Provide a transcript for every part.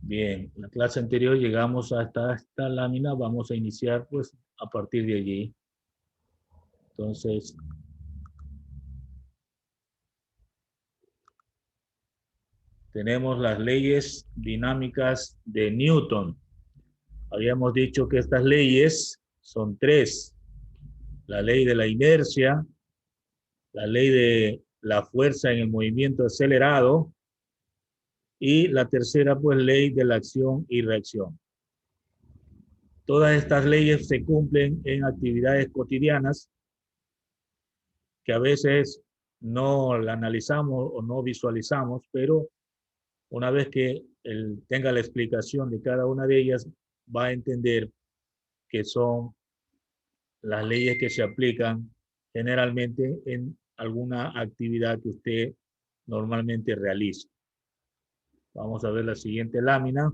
Bien, la clase anterior llegamos hasta esta lámina, vamos a iniciar pues a partir de allí. Entonces, tenemos las leyes dinámicas de Newton. Habíamos dicho que estas leyes son tres: la ley de la inercia, la ley de la fuerza en el movimiento acelerado y la tercera, pues, ley de la acción y reacción. Todas estas leyes se cumplen en actividades cotidianas que a veces no la analizamos o no visualizamos, pero una vez que él tenga la explicación de cada una de ellas, va a entender que son las leyes que se aplican generalmente en alguna actividad que usted normalmente realiza. Vamos a ver la siguiente lámina.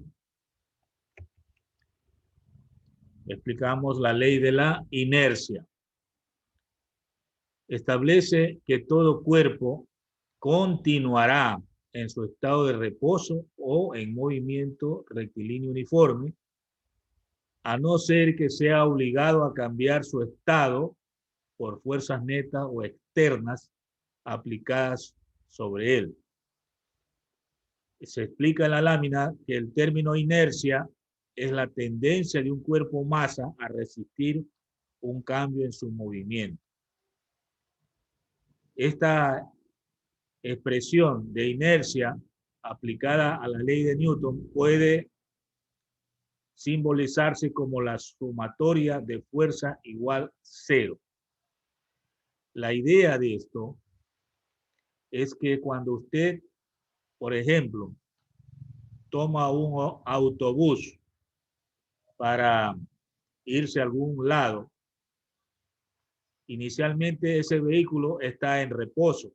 Explicamos la ley de la inercia. Establece que todo cuerpo continuará en su estado de reposo o en movimiento rectilíneo uniforme, a no ser que sea obligado a cambiar su estado por fuerzas netas o externas aplicadas sobre él. Se explica en la lámina que el término inercia es la tendencia de un cuerpo masa a resistir un cambio en su movimiento. Esta expresión de inercia aplicada a la ley de Newton puede simbolizarse como la sumatoria de fuerza igual cero. La idea de esto es que cuando usted, por ejemplo, toma un autobús para irse a algún lado, inicialmente ese vehículo está en reposo.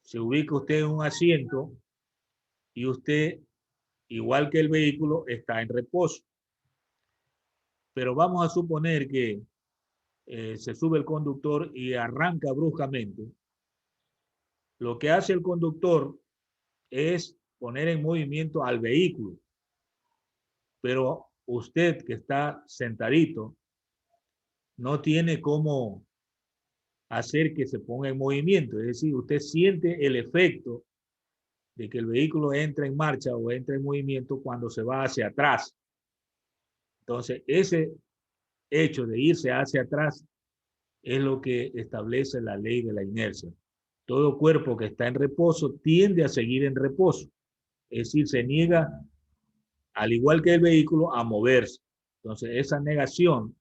Se ubica usted en un asiento y usted, igual que el vehículo, está en reposo. Pero vamos a suponer que se sube el conductor y arranca bruscamente. Lo que hace el conductor es poner en movimiento al vehículo, pero usted que está sentadito no tiene cómo hacer que se ponga en movimiento. Es decir, usted siente el efecto de que el vehículo entra en marcha o entra en movimiento cuando se va hacia atrás. Entonces, ese hecho de irse hacia atrás es lo que establece la ley de la inercia. Todo cuerpo que está en reposo tiende a seguir en reposo. Es decir, se niega, al igual que el vehículo, a moverse. Entonces, esa negación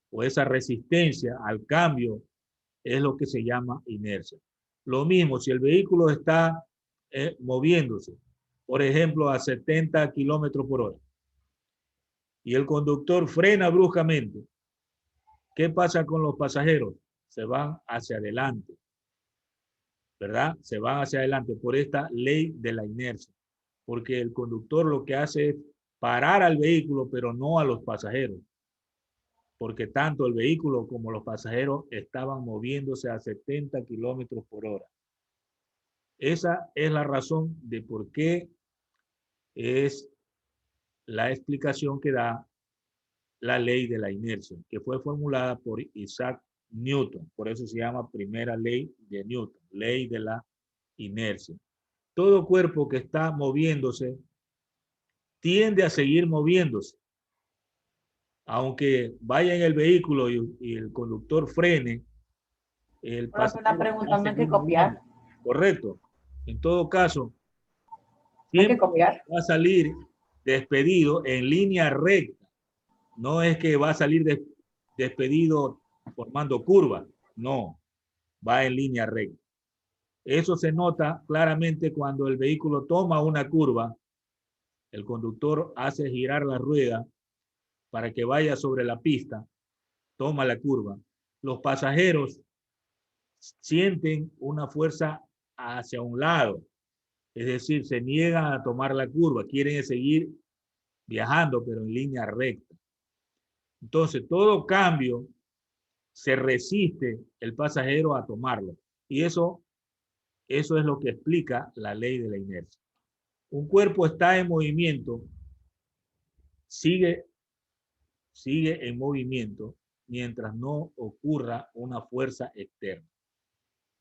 o esa resistencia al cambio es lo que se llama inercia. Lo mismo, si el vehículo está moviéndose, por ejemplo, a 70 kilómetros por hora, y el conductor frena bruscamente, ¿qué pasa con los pasajeros? Se van hacia adelante, ¿verdad? Se van hacia adelante por esta ley de la inercia, porque el conductor lo que hace es parar al vehículo, pero no a los pasajeros, porque tanto el vehículo como los pasajeros estaban moviéndose a 70 kilómetros por hora. Esa es la razón de por qué es la explicación que da la ley de la inercia, que fue formulada por Isaac Newton. Por eso se llama primera ley de Newton, ley de la inercia. Todo cuerpo que está moviéndose tiende a seguir moviéndose. Aunque vaya en el vehículo y el conductor frene, el Bueno, hacer una pasajero va pregunta, a no hay que seguir copiar. moviendo. Correcto. En todo caso, No hay que siempre copiar. va a salir despedido en línea recta. No es que va a salir despedido formando curvas. No, va en línea recta. Eso se nota claramente cuando el vehículo toma una curva, el conductor hace girar la rueda para que vaya sobre la pista, toma la curva. Los pasajeros sienten una fuerza hacia un lado, es decir, se niegan a tomar la curva, quieren seguir viajando, pero en línea recta. Entonces, todo cambio se resiste el pasajero a tomarlo. Y eso es lo que explica la ley de la inercia. Un cuerpo está en movimiento, sigue en movimiento mientras no ocurra una fuerza externa.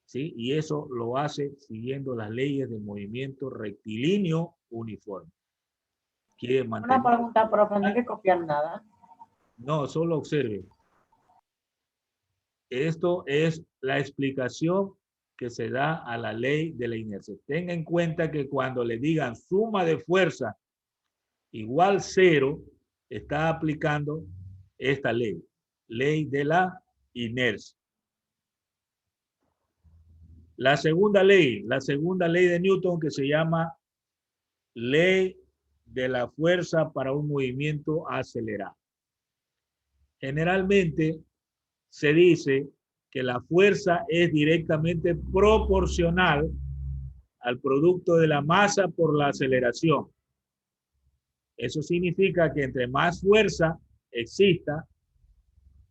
¿Sí? Y eso lo hace siguiendo las leyes del movimiento rectilíneo uniforme. Quiere Una mantener... pregunta, profe, no hay que copiar nada. No, solo observe. Esto es la explicación que se da a la ley de la inercia. Tenga en cuenta que cuando le digan suma de fuerza igual 0, está aplicando esta ley, ley de la inercia. La segunda ley de Newton, que se llama ley de la fuerza para un movimiento acelerado. Generalmente se dice que la fuerza es directamente proporcional al producto de la masa por la aceleración. Eso significa que entre más fuerza exista,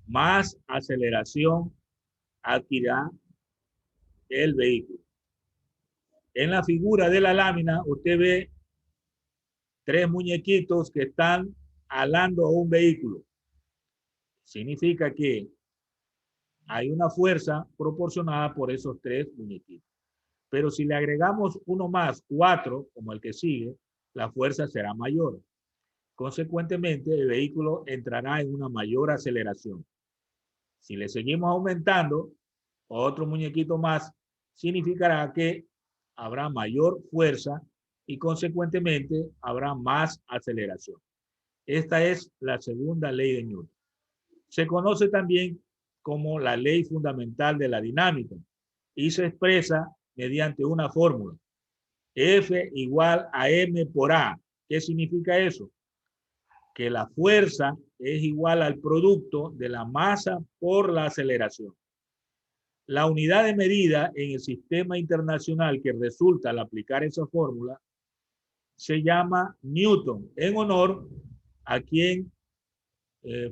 más aceleración adquirirá el vehículo. En la figura de la lámina, usted ve 3 muñequitos que están alando a un vehículo. Significa que hay una fuerza proporcionada por esos 3 muñequitos. Pero si le agregamos uno más, 4, como el que sigue, la fuerza será mayor. Consecuentemente, el vehículo entrará en una mayor aceleración. Si le seguimos aumentando, otro muñequito más, significará que habrá mayor fuerza y consecuentemente habrá más aceleración. Esta es la segunda ley de Newton. Se conoce también como la ley fundamental de la dinámica y se expresa mediante una fórmula. F igual a M por A. ¿Qué significa eso? Que la fuerza es igual al producto de la masa por la aceleración. La unidad de medida en el sistema internacional que resulta al aplicar esa fórmula se llama Newton, en honor a quien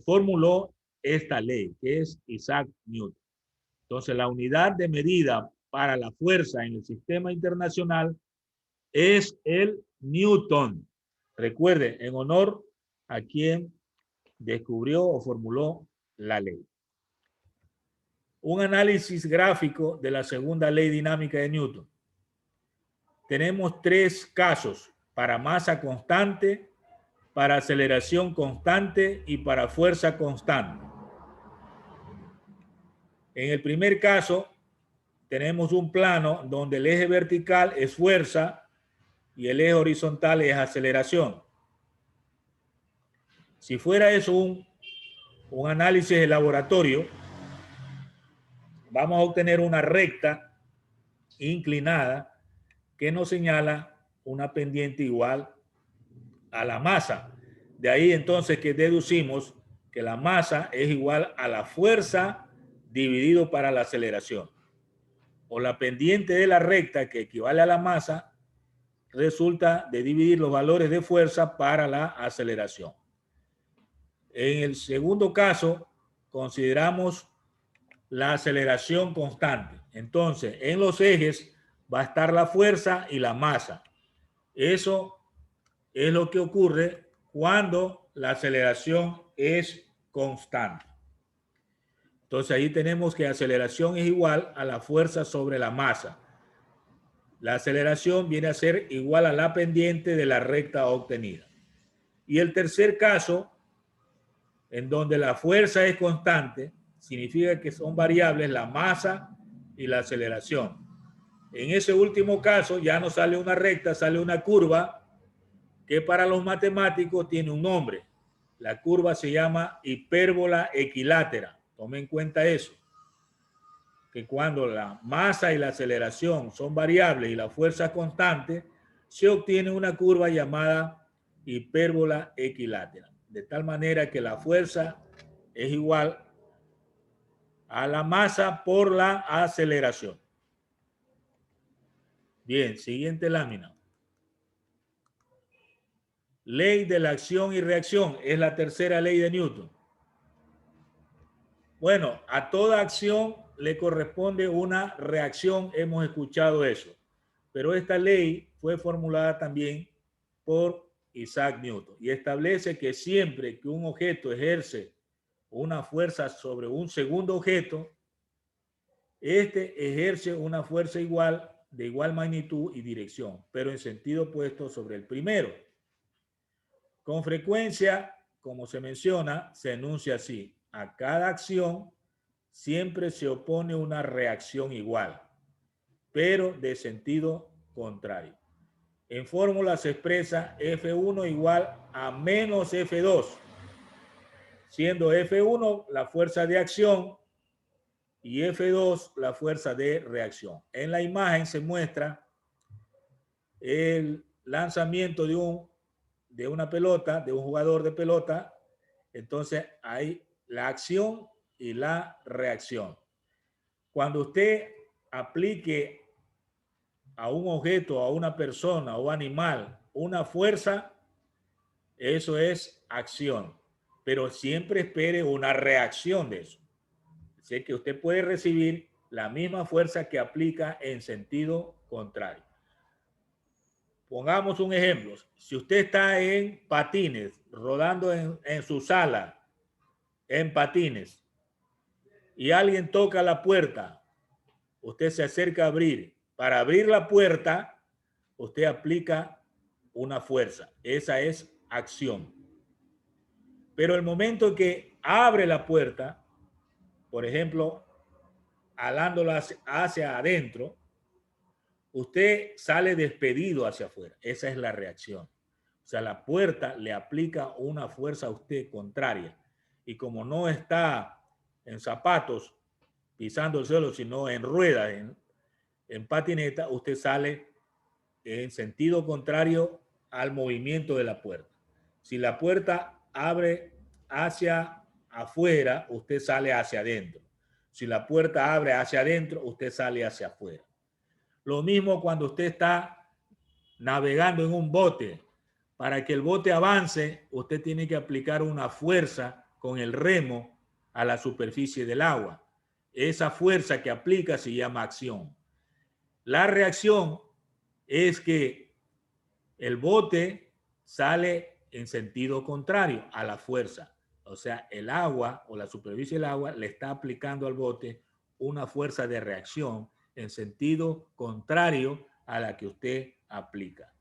formuló esta ley, que es Isaac Newton. Entonces, la unidad de medida para la fuerza en el sistema internacional es el Newton. Recuerde, en honor a quien descubrió o formuló la ley. Un análisis gráfico de la segunda ley dinámica de Newton. Tenemos 3 casos: para masa constante, para aceleración constante y para fuerza constante. En el primer caso, tenemos un plano donde el eje vertical es fuerza y el eje horizontal es aceleración. Si fuera eso un análisis de laboratorio, vamos a obtener una recta inclinada que nos señala una pendiente igual a la masa. De ahí entonces que deducimos que la masa es igual a la fuerza dividido para la aceleración. O la pendiente de la recta, que equivale a la masa, resulta de dividir los valores de fuerza para la aceleración. En el segundo caso, consideramos la aceleración constante. Entonces, en los ejes va a estar la fuerza y la masa. Eso es lo que ocurre cuando la aceleración es constante. Entonces, ahí tenemos que aceleración es igual a la fuerza sobre la masa. La aceleración viene a ser igual a la pendiente de la recta obtenida. Y el tercer caso, en donde la fuerza es constante, significa que son variables la masa y la aceleración. En ese último caso ya no sale una recta, sale una curva que para los matemáticos tiene un nombre. La curva se llama hipérbola equilátera. Tome en cuenta eso, que cuando la masa y la aceleración son variables y la fuerza constante, se obtiene una curva llamada hipérbola equilátera. De tal manera que la fuerza es igual a la masa por la aceleración. Bien, siguiente lámina. Ley de la acción y reacción es la tercera ley de Newton. Bueno, a toda acción le corresponde una reacción, hemos escuchado eso. Pero esta ley fue formulada también por Isaac Newton y establece que siempre que un objeto ejerce una fuerza sobre un segundo objeto, este ejerce una fuerza igual, de igual magnitud y dirección, pero en sentido opuesto sobre el primero. Con frecuencia, como se menciona, se enuncia así: a cada acción siempre se opone una reacción igual, pero de sentido contrario. En fórmula se expresa F1 igual a menos F2, siendo F1 la fuerza de acción y F2 la fuerza de reacción. En la imagen se muestra el lanzamiento de una pelota, de un jugador de pelota. Entonces hay la acción y la reacción. Cuando usted aplique a un objeto, a una persona o animal una fuerza, eso es acción, pero siempre espere una reacción de eso. Así que usted puede recibir la misma fuerza que aplica en sentido contrario. Pongamos un ejemplo. Si usted está en patines, rodando en su sala, en patines, y alguien toca la puerta, usted se acerca a abrir. Para abrir la puerta, usted aplica una fuerza. Esa es acción. Pero el momento que abre la puerta, por ejemplo, alándola hacia adentro, usted sale despedido hacia afuera. Esa es la reacción. O sea, la puerta le aplica una fuerza a usted contraria. Y como no está en zapatos pisando el suelo, sino en ruedas, en patineta, usted sale en sentido contrario al movimiento de la puerta. Si la puerta abre hacia afuera, usted sale hacia adentro. Si la puerta abre hacia adentro, usted sale hacia afuera. Lo mismo cuando usted está navegando en un bote. Para que el bote avance, usted tiene que aplicar una fuerza con el remo a la superficie del agua. Esa fuerza que aplica se llama acción. La reacción es que el bote sale en sentido contrario a la fuerza. O sea, el agua o la superficie del agua le está aplicando al bote una fuerza de reacción en sentido contrario a la que usted aplica.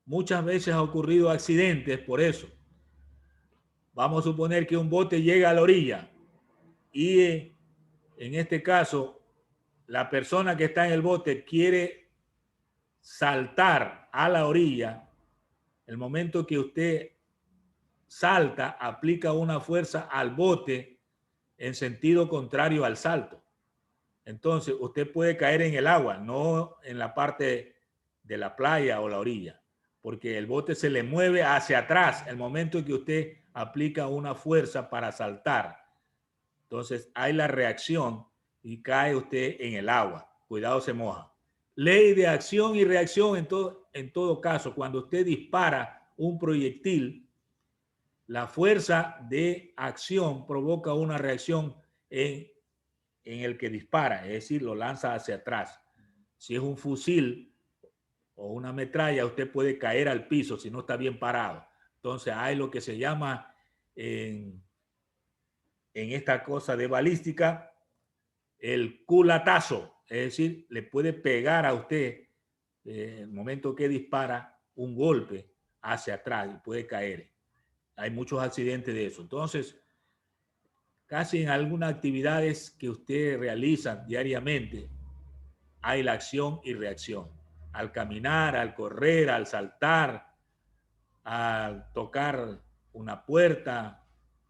Muchas veces ha ocurrido accidentes por eso. Vamos a suponer que un bote llega a la orilla y en este caso la persona que está en el bote quiere saltar a la orilla. El momento que usted salta, aplica una fuerza al bote en sentido contrario al salto. Entonces, usted puede caer en el agua, no en la parte de la playa o la orilla, porque el bote se le mueve hacia atrás el momento en que usted aplica una fuerza para saltar. Entonces, hay la reacción y cae usted en el agua. Cuidado, se moja. Ley de acción y reacción en todo caso. Cuando usted dispara un proyectil, la fuerza de acción provoca una reacción en el que dispara, es decir, lo lanza hacia atrás. Si es un fusil o una metralla, usted puede caer al piso si no está bien parado. Entonces hay lo que se llama en esta cosa de balística el culatazo, es decir, le puede pegar a usted en el momento que dispara un golpe hacia atrás y puede caer. Hay muchos accidentes de eso. Entonces, casi en algunas actividades que usted realiza diariamente, hay la acción y reacción. Al caminar, al correr, al saltar, al tocar una puerta,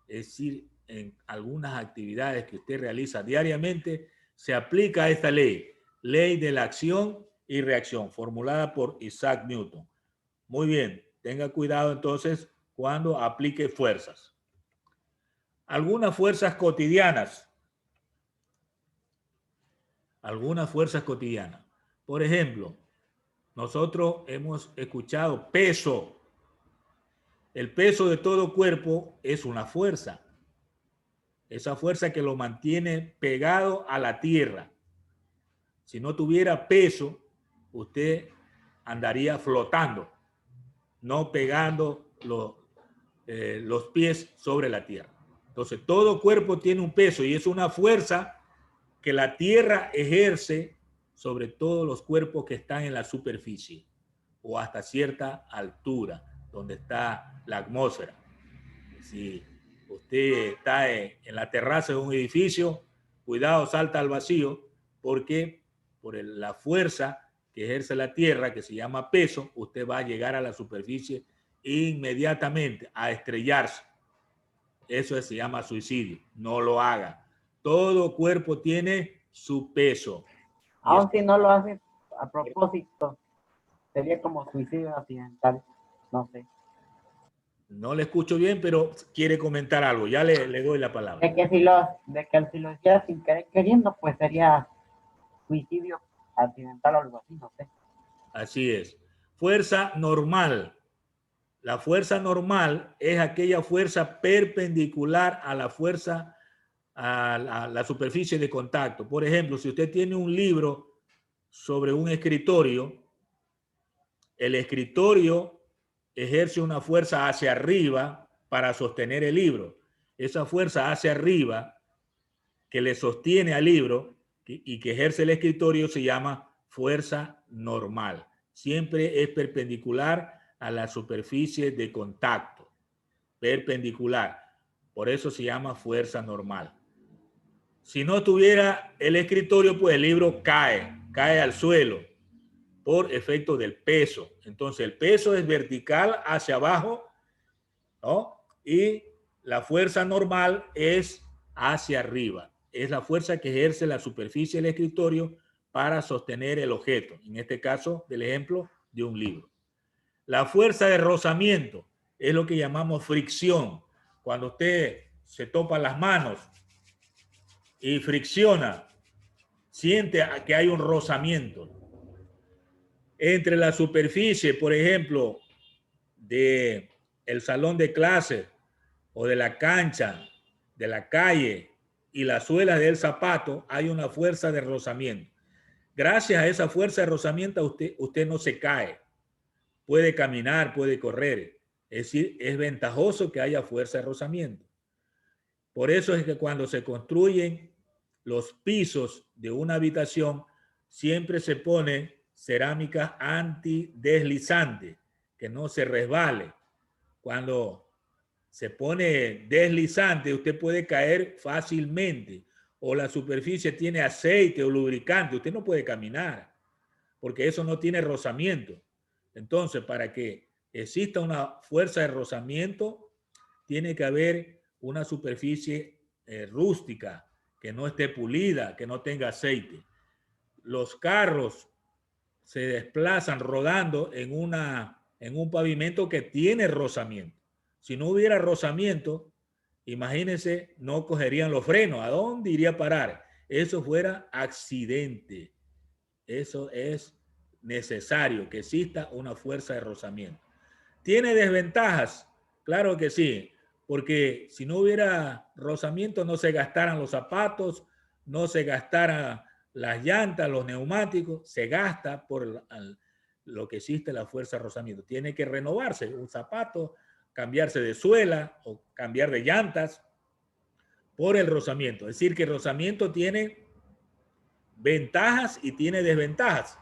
es decir, en algunas actividades que usted realiza diariamente, se aplica esta ley, ley de la acción y reacción, formulada por Isaac Newton. Muy bien, tenga cuidado entonces cuando aplique fuerzas. Algunas fuerzas cotidianas. Algunas fuerzas cotidianas. Por ejemplo, nosotros hemos escuchado peso. El peso de todo cuerpo es una fuerza. Esa fuerza que lo mantiene pegado a la tierra. Si no tuviera peso, usted andaría flotando. no pegando los pies sobre la tierra. Entonces, todo cuerpo tiene un peso y es una fuerza que la tierra ejerce sobre todos los cuerpos que están en la superficie o hasta cierta altura, donde está la atmósfera. Si usted está en la terraza de un edificio, cuidado, salta al vacío, porque por la fuerza que ejerce la tierra, que se llama peso, usted va a llegar a la superficie inmediatamente, a estrellarse. Eso se llama suicidio. No lo haga. Todo cuerpo tiene su peso. Aun si no lo hace a propósito, sería como suicidio accidental. No sé. No le escucho bien, pero quiere comentar algo. Ya le doy la palabra. De que si lo hiciera sin querer queriendo, pues sería suicidio accidental o algo así, no sé. Así es. Fuerza normal. La fuerza normal es aquella fuerza perpendicular a la fuerza, a la superficie de contacto. Por ejemplo, si usted tiene un libro sobre un escritorio, el escritorio ejerce una fuerza hacia arriba para sostener el libro. Esa fuerza hacia arriba que le sostiene al libro y que ejerce el escritorio se llama fuerza normal. Siempre es perpendicular a la superficie de contacto. Perpendicular. Por eso se llama fuerza normal. Si no tuviera el escritorio, pues el libro cae al suelo por efecto del peso. Entonces el peso es vertical hacia abajo, ¿no? Y la fuerza normal es hacia arriba. Es la fuerza que ejerce la superficie del escritorio para sostener el objeto. En este caso, del ejemplo de un libro. La fuerza de rozamiento es lo que llamamos fricción. Cuando usted se topa las manos y fricciona, siente que hay un rozamiento entre la superficie, por ejemplo, de el salón de clase o de la cancha, de la calle y la suela del zapato. Hay una fuerza de rozamiento. Gracias a esa fuerza de rozamiento usted no se cae, puede caminar, puede correr. Es decir, es ventajoso que haya fuerza de rozamiento. Por eso es que cuando se construyen los pisos de una habitación, siempre se pone cerámica antideslizante, que no se resbale. Cuando se pone deslizante, usted puede caer fácilmente. O la superficie tiene aceite o lubricante, usted no puede caminar, porque eso no tiene rozamiento. Entonces, para que exista una fuerza de rozamiento, tiene que haber una superficie rústica, que no esté pulida, que no tenga aceite. Los carros se desplazan rodando en un pavimento que tiene rozamiento. Si no hubiera rozamiento, imagínense, no cogerían los frenos. ¿A dónde iría a parar? Eso fuera accidente. Eso es necesario, que exista una fuerza de rozamiento. ¿Tiene desventajas? Claro que sí, porque si no hubiera rozamiento no se gastaran los zapatos, no se gastaran las llantas, los neumáticos, se gasta por lo que existe la fuerza de rozamiento. Tiene que renovarse un zapato, cambiarse de suela o cambiar de llantas por el rozamiento. Es decir, que el rozamiento tiene ventajas y tiene desventajas.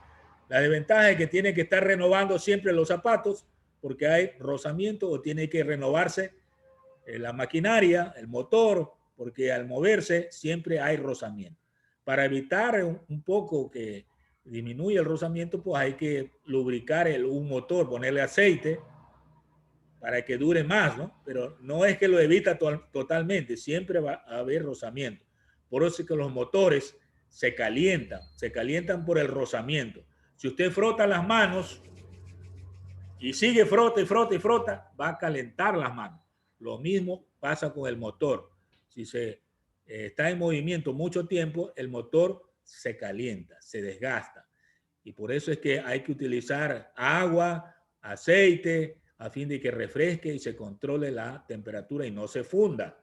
La desventaja es que tiene que estar renovando siempre los zapatos porque hay rozamiento, o tiene que renovarse la maquinaria, el motor, porque al moverse siempre hay rozamiento. Para evitar un poco que disminuya el rozamiento, pues hay que lubricar un motor, ponerle aceite para que dure más, ¿no? Pero no es que lo evita totalmente, siempre va a haber rozamiento. Por eso es que los motores se calientan por el rozamiento. Si usted frota las manos y sigue frota y frota y frota, va a calentar las manos. Lo mismo pasa con el motor. Si se está en movimiento mucho tiempo, el motor se calienta, se desgasta. Y por eso es que hay que utilizar agua, aceite, a fin de que refresque y se controle la temperatura y no se funda.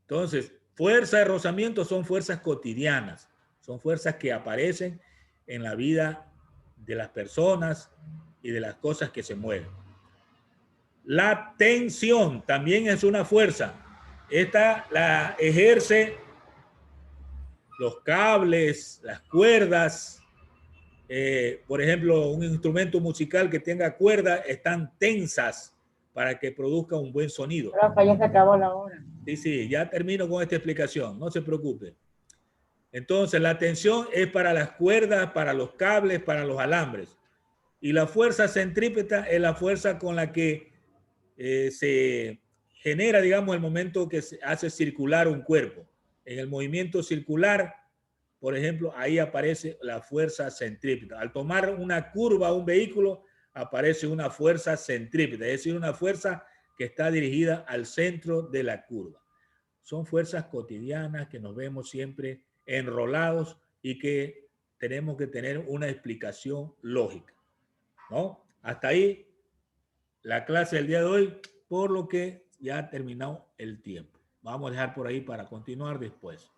Entonces, fuerza de rozamiento son fuerzas cotidianas, son fuerzas que aparecen en la vida de las personas y de las cosas que se mueven. La tensión también es una fuerza. Esta la ejerce los cables, las cuerdas. Por ejemplo, un instrumento musical que tenga cuerdas están tensas para que produzca un buen sonido. Rafa, ya se acabó la hora. Sí, sí, ya termino con esta explicación, no se preocupe. Entonces, la tensión es para las cuerdas, para los cables, para los alambres. Y la fuerza centrípeta es la fuerza con la que se genera, digamos, el momento que se hace circular un cuerpo. En el movimiento circular, por ejemplo, ahí aparece la fuerza centrípeta. Al tomar una curva a un vehículo, aparece una fuerza centrípeta, es decir, una fuerza que está dirigida al centro de la curva. Son fuerzas cotidianas que nos vemos siempre enrolados y que tenemos que tener una explicación lógica, ¿no? Hasta ahí la clase del día de hoy, por lo que ya ha terminado el tiempo. Vamos a dejar por ahí para continuar después.